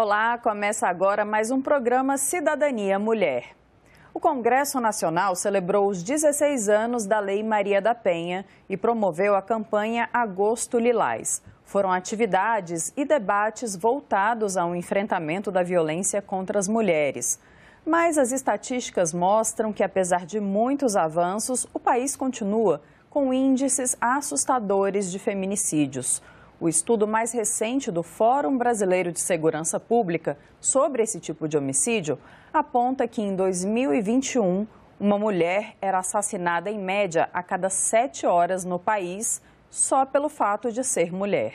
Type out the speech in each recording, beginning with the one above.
Olá, começa agora mais um programa Cidadania Mulher. O Congresso Nacional celebrou os 16 anos da Lei Maria da Penha e promoveu a campanha Agosto Lilás. Foram atividades e debates voltados ao enfrentamento da violência contra as mulheres. Mas as estatísticas mostram que, apesar de muitos avanços, o país continua com índices assustadores de feminicídios. O estudo mais recente do Fórum Brasileiro de Segurança Pública sobre esse tipo de homicídio aponta que em 2021, uma mulher era assassinada em média a cada 7 horas no país, só pelo fato de ser mulher.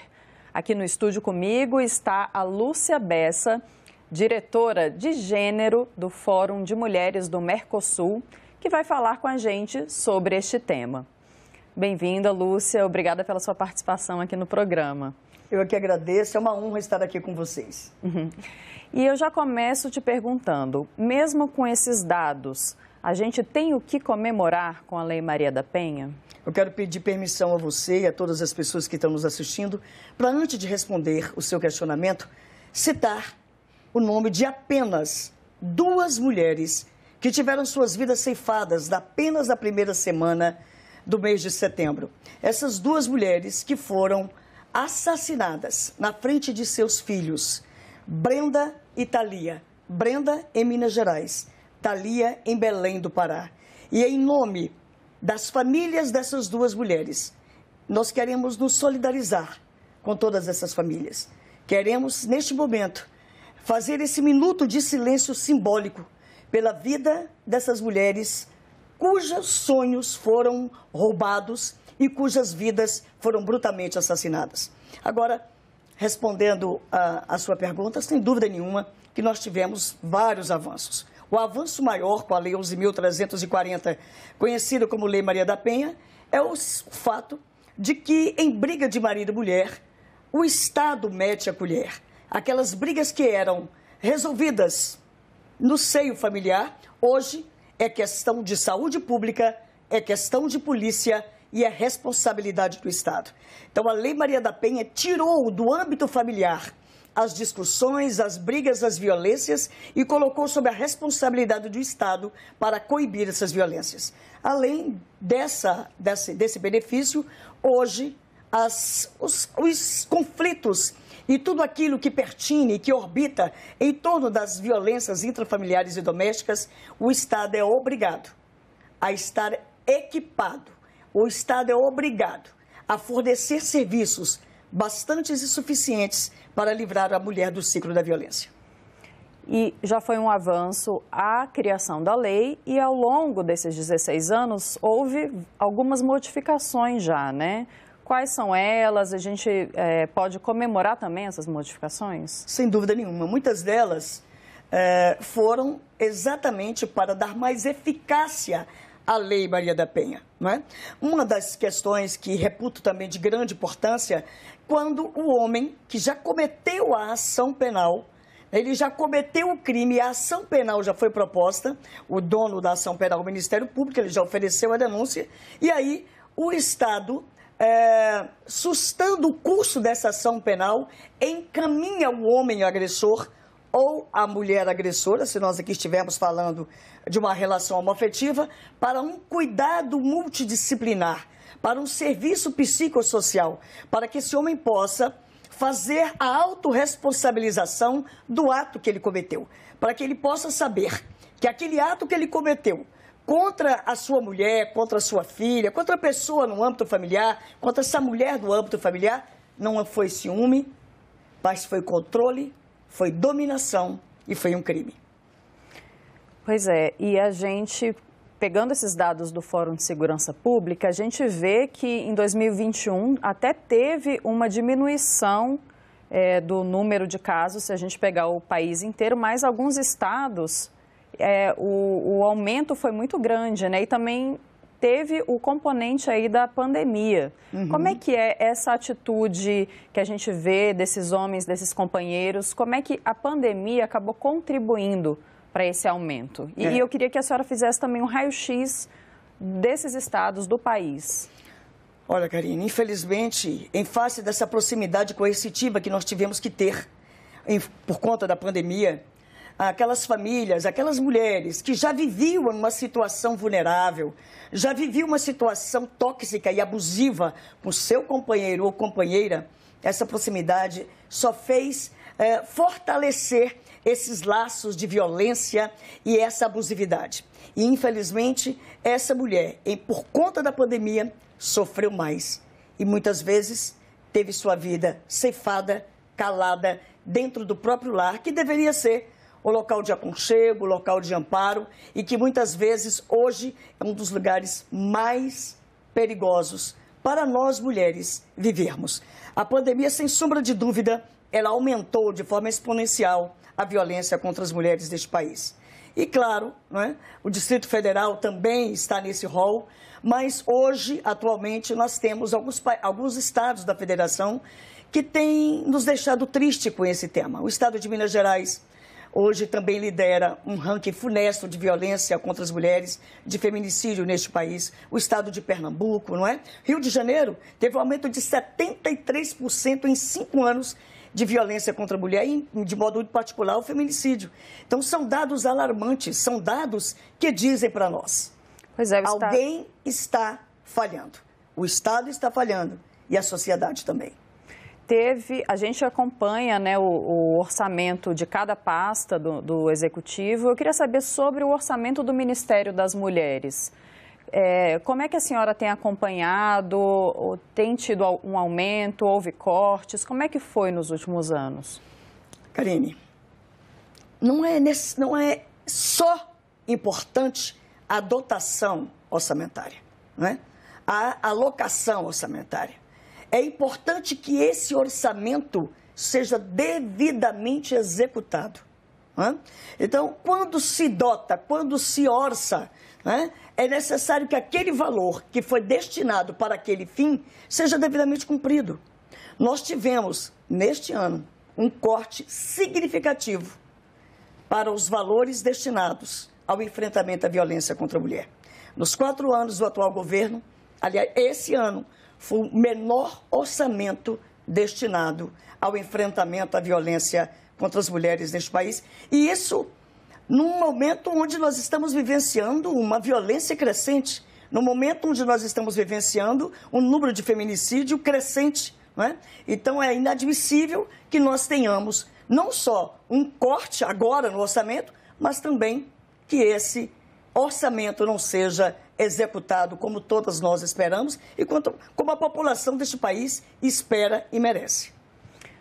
Aqui no estúdio comigo está a Lúcia Bessa, diretora de gênero do Fórum de Mulheres do Mercosul, que vai falar com a gente sobre este tema. Bem-vinda, Lúcia. Obrigada pela sua participação aqui no programa. Eu aqui agradeço, é uma honra estar aqui com vocês. E eu já começo te perguntando, mesmo com esses dados, a gente tem o que comemorar com a Lei Maria da Penha? Eu quero pedir permissão a você e a todas as pessoas que estão nos assistindo para, antes de responder o seu questionamento, citar o nome de apenas 2 mulheres que tiveram suas vidas ceifadas apenas na primeira semana do mês de setembro. Essas 2 mulheres que foram assassinadas na frente de seus filhos, Brenda e Thalia. Brenda em Minas Gerais, Thalia em Belém do Pará. E em nome das famílias dessas 2 mulheres, nós queremos nos solidarizar com todas essas famílias. Queremos, neste momento, fazer esse minuto de silêncio simbólico pela vida dessas mulheres cujos sonhos foram roubados e cujas vidas foram brutalmente assassinadas. Agora, respondendo a sua pergunta, sem dúvida nenhuma que nós tivemos vários avanços. O avanço maior com a Lei 11.340, conhecida como Lei Maria da Penha, é o fato de que, em briga de marido e mulher, o Estado mete a colher. Aquelas brigas que eram resolvidas no seio familiar, hoje é questão de saúde pública, é questão de polícia e é responsabilidade do Estado. Então, a Lei Maria da Penha tirou do âmbito familiar as discussões, as brigas, as violências e colocou sob a responsabilidade do Estado para coibir essas violências. Além desse benefício, hoje, os conflitos e tudo aquilo que pertine, que orbita em torno das violências intrafamiliares e domésticas, o Estado é obrigado a estar equipado. O Estado é obrigado a fornecer serviços bastantes e suficientes para livrar a mulher do ciclo da violência. E já foi um avanço a criação da lei e ao longo desses 16 anos houve algumas modificações já, né? Quais são elas? A gente pode comemorar também essas modificações? Sem dúvida nenhuma. Muitas delas foram exatamente para dar mais eficácia à Lei Maria da Penha, não é? Uma das questões que reputo também de grande importância, quando o homem que já cometeu a ação penal, ele já cometeu o crime, a ação penal já foi proposta, o dono da ação penal, o Ministério Público, ele já ofereceu a denúncia, e aí o Estado, sustando o curso dessa ação penal, encaminha o homem agressor ou a mulher agressora, se nós aqui estivermos falando de uma relação homoafetiva, para um cuidado multidisciplinar, para um serviço psicossocial, para que esse homem possa fazer a autorresponsabilização do ato que ele cometeu, para que ele possa saber que aquele ato que ele cometeu contra a sua mulher, contra a sua filha, contra a pessoa no âmbito familiar, contra essa mulher do âmbito familiar, não foi ciúme, mas foi controle, foi dominação e foi um crime. Pois é, e a gente, pegando esses dados do Fórum de Segurança Pública, a gente vê que em 2021 até teve uma diminuição do número de casos, se a gente pegar o país inteiro, mas alguns estados, o aumento foi muito grande, né? E também teve o componente aí da pandemia. Como é que é essa atitude que a gente vê desses homens, desses companheiros? Como é que a pandemia acabou contribuindo para esse aumento? E eu queria que a senhora fizesse também um raio-x desses estados do país. Olha, Karine, infelizmente, em face dessa proximidade coercitiva que nós tivemos que ter, por conta da pandemia, aquelas famílias, aquelas mulheres que já viviam uma situação vulnerável, já viviam uma situação tóxica e abusiva com seu companheiro ou companheira, essa proximidade só fez fortalecer esses laços de violência e essa abusividade. E, infelizmente, essa mulher, por conta da pandemia, sofreu mais. E, muitas vezes, teve sua vida ceifada, calada, dentro do próprio lar, que deveria ser o local de aconchego, o local de amparo, e que, muitas vezes, hoje, é um dos lugares mais perigosos para nós, mulheres, vivermos. A pandemia, sem sombra de dúvida, ela aumentou de forma exponencial a violência contra as mulheres deste país. E, claro, o Distrito Federal também está nesse rol, mas hoje, atualmente, nós temos alguns estados da federação que têm nos deixado triste com esse tema. O estado de Minas Gerais hoje também lidera um ranking funesto de violência contra as mulheres, de feminicídio neste país. O estado de Pernambuco, Rio de Janeiro teve um aumento de 73% em 5 anos de violência contra a mulher e, de modo muito particular, o feminicídio. Então, são dados alarmantes, são dados que dizem para nós. Pois é, alguém está falhando. O Estado está falhando e a sociedade também. A gente acompanha o orçamento de cada pasta do Executivo. Eu queria saber sobre o orçamento do Ministério das Mulheres. Como é que a senhora tem acompanhado? Tem tido um aumento? Houve cortes? Como é que foi nos últimos anos? Karine, não é só importante a dotação orçamentária, a alocação orçamentária. É importante que esse orçamento seja devidamente executado. Então, quando se dota, quando se orça, é necessário que aquele valor que foi destinado para aquele fim seja devidamente cumprido. Nós tivemos, neste ano, um corte significativo para os valores destinados ao enfrentamento à violência contra a mulher. Nos 4 anos do atual governo, aliás, esse ano, foi o menor orçamento destinado ao enfrentamento à violência contra as mulheres neste país. E isso num momento onde nós estamos vivenciando uma violência crescente, no momento onde nós estamos vivenciando um número de feminicídio crescente. Então, é inadmissível que nós tenhamos não só um corte agora no orçamento, mas também que esse orçamento não seja executado como todas nós esperamos e como a população deste país espera e merece.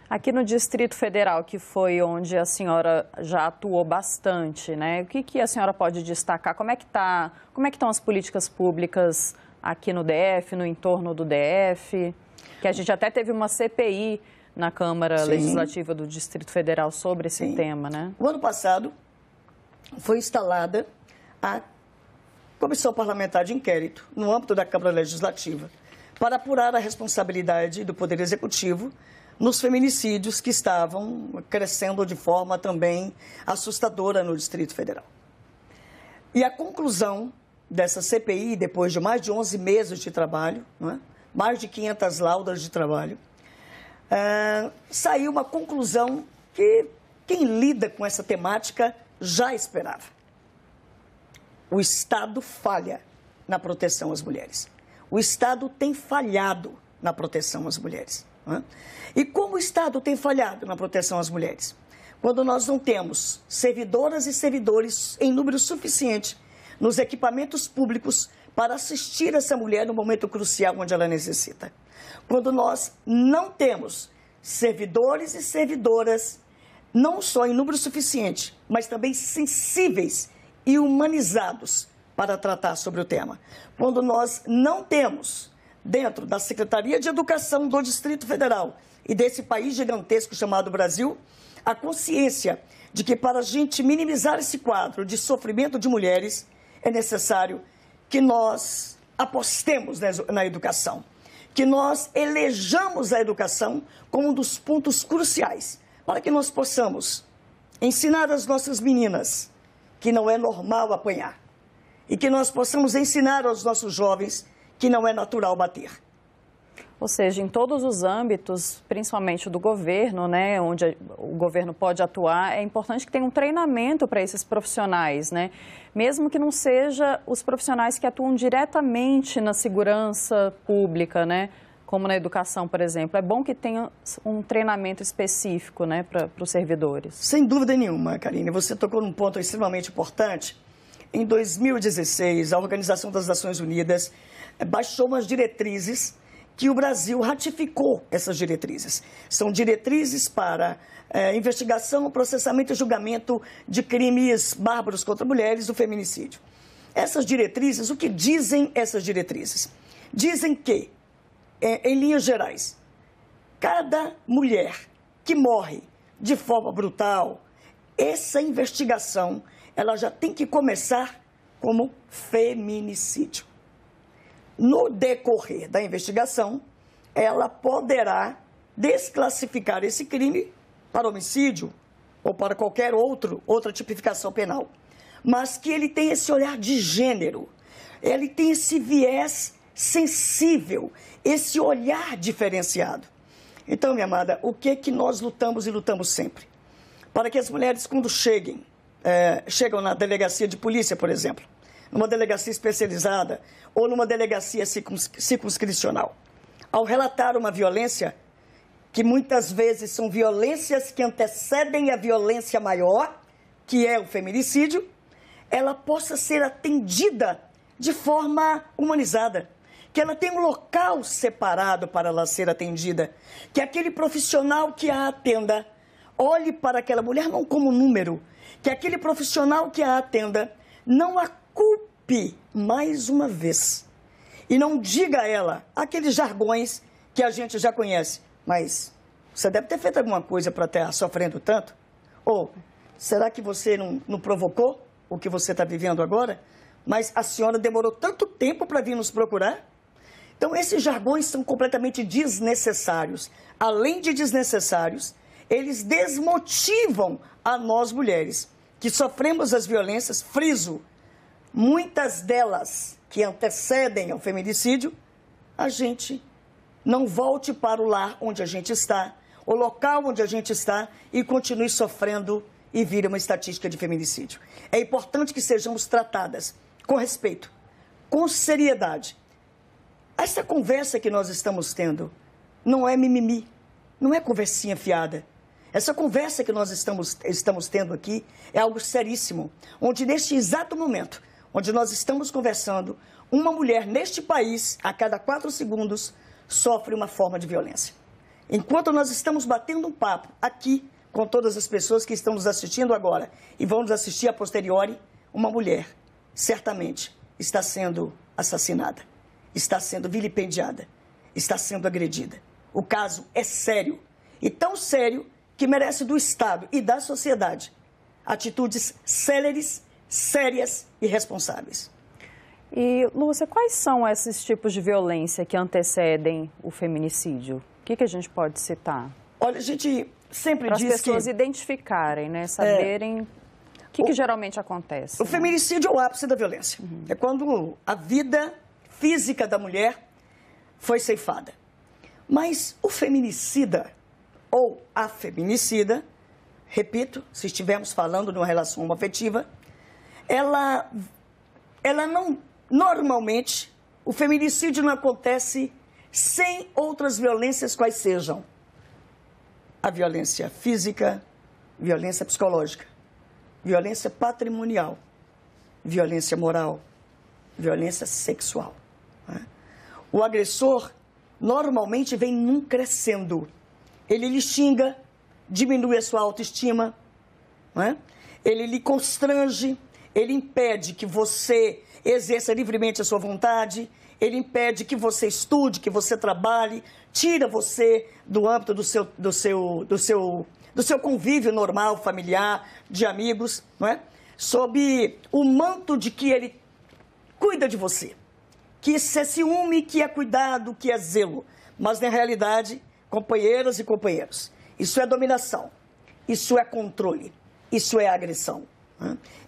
Aqui no Distrito Federal, que foi onde a senhora já atuou bastante, o que a senhora pode destacar? Como é que estão as políticas públicas aqui no DF, no entorno do DF? Que a gente até teve uma CPI na Câmara Legislativa do Distrito Federal sobre esse tema, O ano passado foi instalada a Comissão Parlamentar de Inquérito, no âmbito da Câmara Legislativa, para apurar a responsabilidade do Poder Executivo nos feminicídios que estavam crescendo de forma também assustadora no Distrito Federal. E a conclusão dessa CPI, depois de mais de 11 meses de trabalho, mais de 500 laudas de trabalho, saiu uma conclusão que quem lida com essa temática já esperava. O Estado falha na proteção às mulheres. O Estado tem falhado na proteção às mulheres. E como o Estado tem falhado na proteção às mulheres? Quando nós não temos servidoras e servidores em número suficiente nos equipamentos públicos para assistir essa mulher no momento crucial onde ela necessita. Quando nós não temos servidores e servidoras, não só em número suficiente, mas também sensíveis e humanizados para tratar sobre o tema. Quando nós não temos, dentro da Secretaria de Educação do Distrito Federal e desse país gigantesco chamado Brasil, a consciência de que para a gente minimizar esse quadro de sofrimento de mulheres, é necessário que nós apostemos na educação, que nós elejamos a educação como um dos pontos cruciais para que nós possamos ensinar às nossas meninas que não é normal apanhar e que nós possamos ensinar aos nossos jovens que não é natural bater. Ou seja, em todos os âmbitos, principalmente do governo, né, onde o governo pode atuar, é importante que tenha um treinamento para esses profissionais, né? Mesmo que não seja os profissionais que atuam diretamente na segurança pública, né? Como na educação, por exemplo. É bom que tenha um treinamento específico, né, para os servidores. Sem dúvida nenhuma, Karine. Você tocou num ponto extremamente importante. Em 2016, a Organização das Nações Unidas baixou umas diretrizes que o Brasil ratificou essas diretrizes. São diretrizes para investigação, processamento e julgamento de crimes bárbaros contra mulheres, o feminicídio. Essas diretrizes, o que dizem essas diretrizes? Dizem que, em linhas gerais, cada mulher que morre de forma brutal, essa investigação ela já tem que começar como feminicídio. No decorrer da investigação, ela poderá desclassificar esse crime para homicídio ou para qualquer outra tipificação penal. Mas que ele tem esse olhar de gênero, ele tem esse viés sensível, esse olhar diferenciado. Então, minha amada, o que é que nós lutamos e lutamos sempre? Para que as mulheres, quando chegam na delegacia de polícia, por exemplo, numa delegacia especializada ou numa delegacia circunscricional, ao relatar uma violência, que muitas vezes são violências que antecedem a violência maior, que é o feminicídio, ela possa ser atendida de forma humanizada, que ela tenha um local separado para ela ser atendida, que aquele profissional que a atenda olhe para aquela mulher não como número, que aquele profissional que a atenda não a culpe mais uma vez e não diga a ela aqueles jargões que a gente já conhece. Mas você deve ter feito alguma coisa para estar sofrendo tanto? Ou será que você não provocou o que você está vivendo agora? Mas a senhora demorou tanto tempo para vir nos procurar? Então, esses jargões são completamente desnecessários. Além de desnecessários, eles desmotivam a nós mulheres que sofremos as violências, friso, muitas delas que antecedem ao feminicídio, a gente não volte para o lar onde a gente está, o local onde a gente está e continue sofrendo e vire uma estatística de feminicídio. É importante que sejamos tratadas com respeito, com seriedade. Essa conversa que nós estamos tendo não é mimimi, não é conversinha fiada. Essa conversa que nós estamos tendo aqui é algo seríssimo, onde neste exato momento, onde nós estamos conversando, uma mulher neste país, a cada 4 segundos, sofre uma forma de violência. Enquanto nós estamos batendo um papo aqui com todas as pessoas que estão nos assistindo agora e vão nos assistir a posteriori, uma mulher certamente está sendo assassinada, está sendo vilipendiada, está sendo agredida. O caso é sério, e tão sério que merece do Estado e da sociedade atitudes céleres, sérias e responsáveis. E, Lúcia, quais são esses tipos de violência que antecedem o feminicídio? O que a gente pode citar? Olha, a gente sempre diz que... Para as pessoas identificarem, né? Saberem o que geralmente acontece. O feminicídio é o ápice da violência. É quando a vida física da mulher foi ceifada. Mas o feminicida ou a feminicida, repito, se estivermos falando de uma relação homoafetiva, ela não... Normalmente, o feminicídio não acontece sem outras violências quais sejam. A violência física, violência psicológica, violência patrimonial, violência moral, violência sexual. O agressor normalmente vem num crescendo. Ele lhe xinga, diminui a sua autoestima, ele lhe constrange, ele impede que você exerça livremente a sua vontade, ele impede que você estude, que você trabalhe, tira você do âmbito do seu convívio normal, familiar, de amigos, sob o manto de que ele cuida de você, que isso é ciúme, que é cuidado, que é zelo. Mas, na realidade, companheiras e companheiros, isso é dominação, isso é controle, isso é agressão.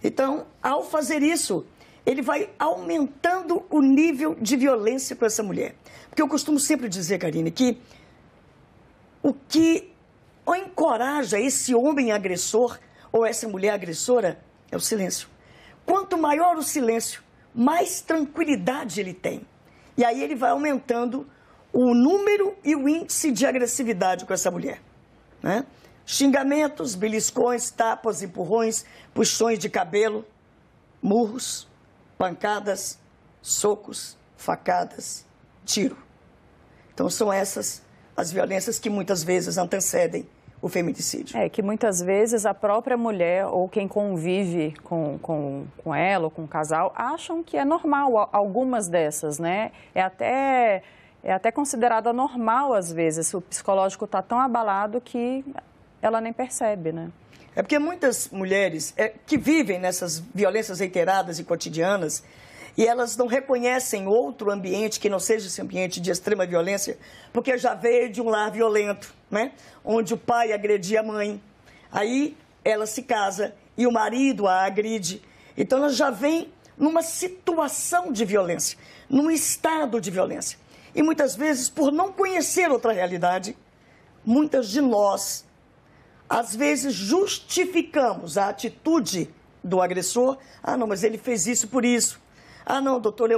Então, ao fazer isso, ele vai aumentando o nível de violência com essa mulher. Porque eu costumo sempre dizer, Karine, que o que encoraja esse homem agressor ou essa mulher agressora é o silêncio. Quanto maior o silêncio, mais tranquilidade ele tem. E aí ele vai aumentando o número e o índice de agressividade com essa mulher, né? Xingamentos, beliscões, tapas, empurrões, puxões de cabelo, murros, pancadas, socos, facadas, tiro. Então são essas as violências que muitas vezes antecedem o feminicídio. É que muitas vezes a própria mulher ou quem convive com ela ou com o casal acham que é normal algumas dessas, né? É até considerada normal às vezes. O psicológico está tão abalado que ela nem percebe, né? É porque muitas mulheres que vivem nessas violências reiteradas e cotidianas e elas não reconhecem outro ambiente que não seja esse ambiente de extrema violência, porque já veio de um lar violento, né? Onde o pai agredia a mãe, aí ela se casa e o marido a agride. Então ela já vem numa situação de violência, num estado de violência. E muitas vezes, por não conhecer outra realidade, muitas de nós, às vezes, justificamos a atitude do agressor. Ah, não, mas ele fez isso por isso. Ah, não, doutor,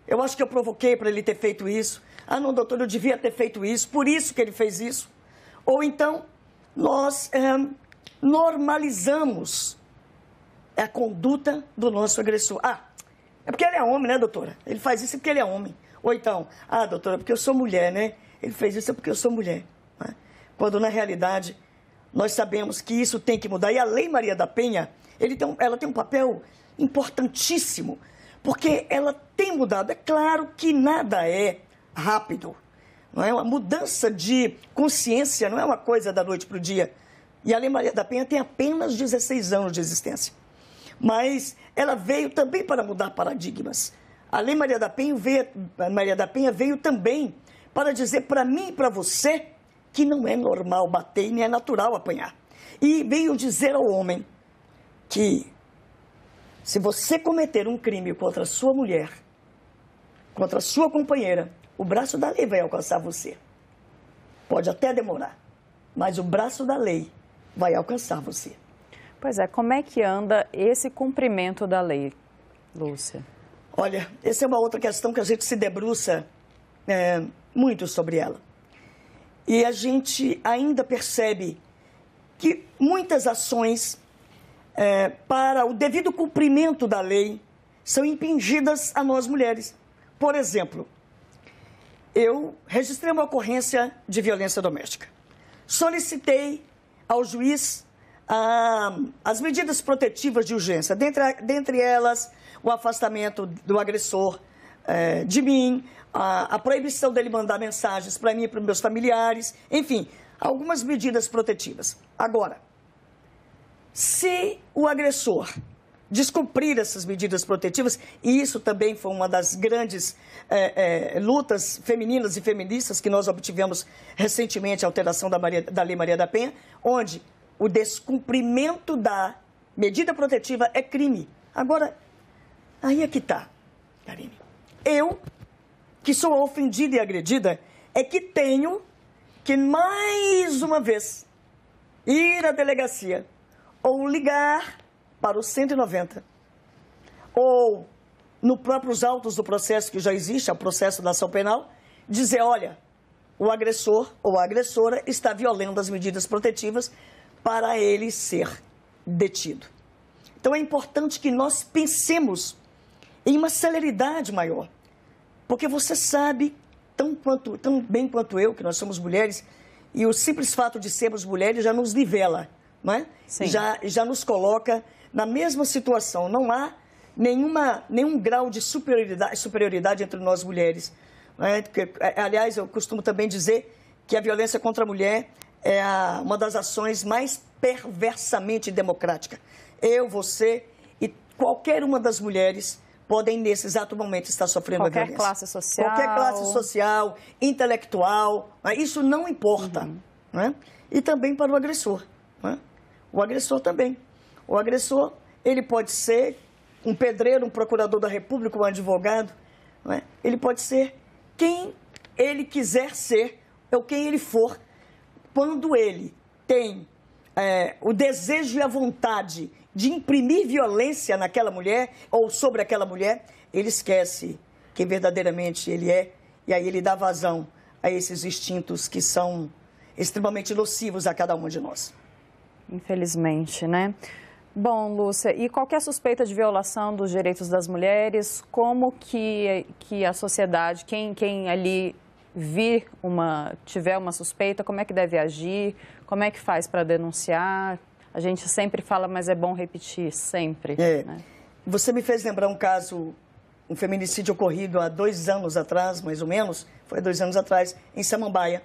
eu acho que eu provoquei para ele ter feito isso. Ah, não, doutor, eu devia ter feito isso, por isso que ele fez isso. Ou então, nós normalizamos a conduta do nosso agressor. Ah, é porque ele é homem, né, doutora? Ele faz isso porque ele é homem. Ou então, ah, doutora, porque eu sou mulher, né? Ele fez isso porque eu sou mulher. Né? Quando, na realidade, nós sabemos que isso tem que mudar. E a Lei Maria da Penha, ela tem um papel importantíssimo, porque ela tem mudado. É claro que nada é rápido, não é? Uma mudança de consciência não é uma coisa da noite para o dia. E a Lei Maria da Penha tem apenas 16 anos de existência. Mas ela veio também para mudar paradigmas. A Lei Maria da Penha veio também para dizer para mim e para você que não é normal bater e nem é natural apanhar. E veio dizer ao homem que se você cometer um crime contra a sua mulher, contra a sua companheira, o braço da lei vai alcançar você. Pode até demorar, mas o braço da lei vai alcançar você. Pois é, como é que anda esse cumprimento da lei, Lúcia? Olha, essa é uma outra questão que a gente se debruça muito sobre ela. E a gente ainda percebe que muitas ações para o devido cumprimento da lei são impingidas a nós mulheres. Por exemplo, eu registrei uma ocorrência de violência doméstica. Solicitei ao juiz as medidas protetivas de urgência, dentre elas o afastamento do agressor de mim, a proibição dele mandar mensagens para mim e para os meus familiares, enfim, algumas medidas protetivas. Agora, se o agressor descumprir essas medidas protetivas, e isso também foi uma das grandes lutas femininas e feministas que nós obtivemos recentemente, a alteração da Lei Maria da Penha, onde o descumprimento da medida protetiva é crime. Agora, aí é que está, Karine. Eu, que sou ofendida e agredida, é que tenho que, mais uma vez, ir à delegacia ou ligar para o 190, ou no próprios autos do processo que já existe, o processo da ação penal, dizer, olha, o agressor ou a agressora está violando as medidas protetivas para ele ser detido. Então é importante que nós pensemos em uma celeridade maior, porque você sabe tão bem quanto eu, que nós somos mulheres, e o simples fato de sermos mulheres já nos nivela, não é? Já nos coloca na mesma situação. Não há nenhum grau de superioridade entre nós mulheres. Não é? Porque, aliás, eu costumo também dizer que a violência contra a mulher é uma das ações mais perversamente democráticas. Eu, você e qualquer uma das mulheres podem, nesse exato momento, estar sofrendo a violência. Qualquer classe social. Qualquer classe social, intelectual, isso não importa. Não é? E também para o agressor. Não é? O agressor também. O agressor, ele pode ser um pedreiro, um procurador da República, um advogado, não é? Ele pode ser quem ele quiser ser, ou quem ele for, quando ele tem o desejo e a vontade de imprimir violência naquela mulher ou sobre aquela mulher, ele esquece quem verdadeiramente ele é, e aí ele dá vazão a esses instintos que são extremamente nocivos a cada uma de nós. Infelizmente, né? Bom, Lúcia, e qualquer suspeita de violação dos direitos das mulheres, como que a sociedade, quem ali tiver uma suspeita, como é que deve agir, como é que faz para denunciar? A gente sempre fala, mas é bom repetir, sempre. Né? Você me fez lembrar um caso, um feminicídio ocorrido há 2 anos atrás, mais ou menos, foi 2 anos atrás, em Samambaia.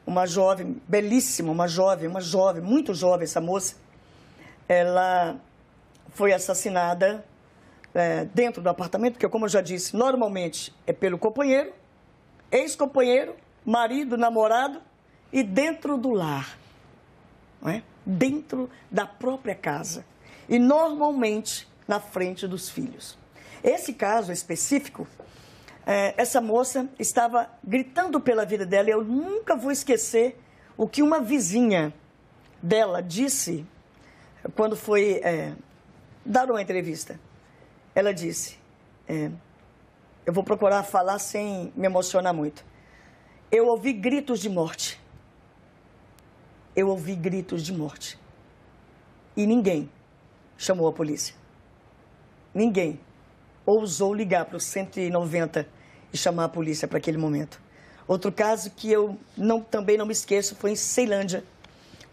Uma jovem, belíssima, uma jovem, muito jovem essa moça, ela foi assassinada dentro do apartamento, porque, como eu já disse, normalmente é pelo companheiro, ex-companheiro, marido, namorado, e dentro do lar, não é? Dentro da própria casa, e normalmente na frente dos filhos. Esse caso específico, essa moça estava gritando pela vida dela, e eu nunca vou esquecer o que uma vizinha dela disse quando foi dar uma entrevista. Ela disse, eu vou procurar falar sem me emocionar muito. Eu ouvi gritos de morte. Eu ouvi gritos de morte. E ninguém chamou a polícia. Ninguém ousou ligar para o 190 e chamar a polícia para aquele momento. Outro caso que eu também não me esqueço foi em Ceilândia,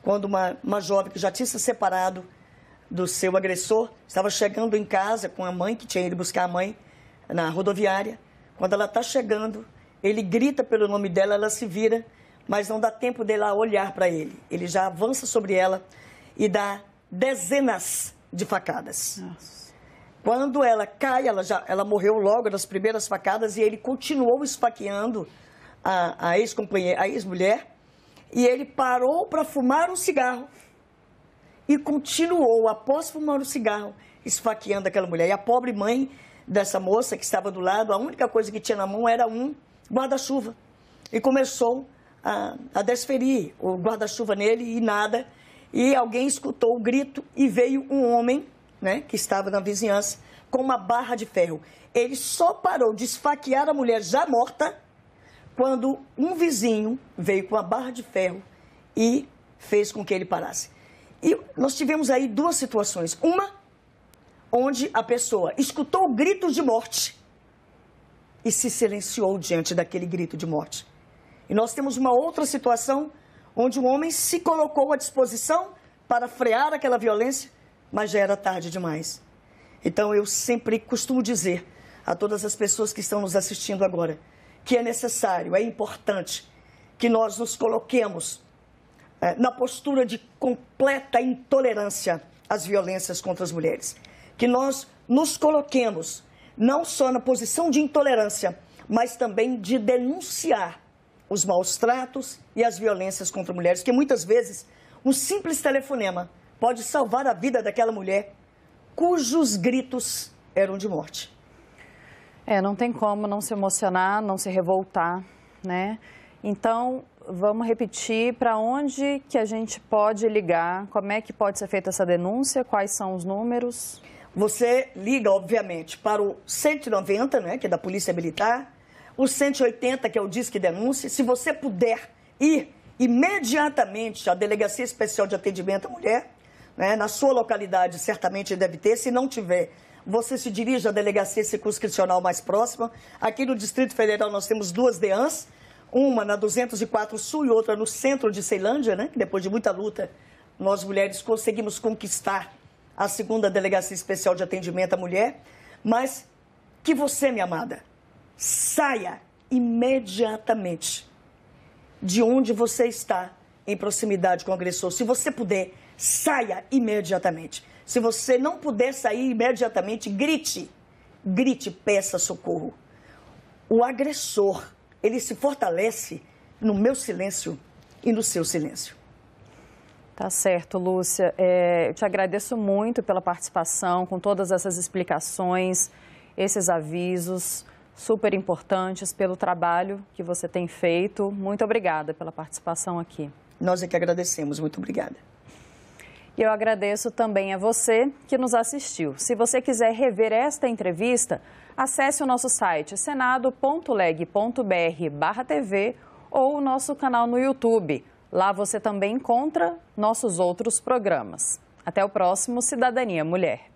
quando uma jovem que já tinha se separado do seu agressor, estava chegando em casa com a mãe, que tinha ido buscar a mãe na rodoviária. Quando ela está chegando, ele grita pelo nome dela, ela se vira, mas não dá tempo dela olhar para ele. Ele já avança sobre ela e dá dezenas de facadas. Nossa. Quando ela cai, ela morreu logo nas primeiras facadas, e ele continuou esfaqueando a ex-companheira, a ex-mulher, e ele parou para fumar um cigarro e continuou, após fumar um cigarro, esfaqueando aquela mulher. E a pobre mãe dessa moça que estava do lado, a única coisa que tinha na mão era um guarda-chuva. E começou a desferir o guarda-chuva nele e nada. E alguém escutou o grito e veio um homem, né, que estava na vizinhança, com uma barra de ferro. Ele só parou de esfaquear a mulher já morta quando um vizinho veio com a barra de ferro e fez com que ele parasse. E nós tivemos aí 2 situações. Uma, onde a pessoa escutou gritos de morte e se silenciou diante daquele grito de morte. E nós temos uma outra situação, onde um homem se colocou à disposição para frear aquela violência, mas já era tarde demais. Então, eu sempre costumo dizer a todas as pessoas que estão nos assistindo agora, que é necessário, é importante que nós nos coloquemos na postura de completa intolerância às violências contra as mulheres. Que nós nos coloquemos não só na posição de intolerância, mas também de denunciar os maus tratos e as violências contra mulheres, que muitas vezes um simples telefonema pode salvar a vida daquela mulher cujos gritos eram de morte. Não tem como não se emocionar, não se revoltar, né? Então, vamos repetir para onde que a gente pode ligar, como é que pode ser feita essa denúncia, quais são os números? Você liga, obviamente, para o 190, né, que é da Polícia Militar, o 180, que é o Disque Denúncia. Se você puder ir imediatamente à Delegacia Especial de Atendimento à Mulher, né, na sua localidade certamente deve ter, se não tiver, você se dirige à Delegacia Circunscricional mais próxima. Aqui no Distrito Federal nós temos 2 DEANs, uma na 204 Sul e outra no centro de Ceilândia, né, que depois de muita luta, nós mulheres conseguimos conquistar a 2ª Delegacia Especial de Atendimento à Mulher. Mas que você, minha amada, saia imediatamente de onde você está em proximidade com o agressor. Se você puder, saia imediatamente. Se você não puder sair imediatamente, grite, peça socorro. O agressor, ele se fortalece no meu silêncio e no seu silêncio. Tá certo, Lúcia. Eu te agradeço muito pela participação, com todas essas explicações, esses avisos super importantes, pelo trabalho que você tem feito. Muito obrigada pela participação aqui. Nós é que agradecemos. Muito obrigada. E eu agradeço também a você que nos assistiu. Se você quiser rever esta entrevista, acesse o nosso site senado.leg.br/TV ou o nosso canal no YouTube. Lá você também encontra nossos outros programas. Até o próximo Cidadania Mulher.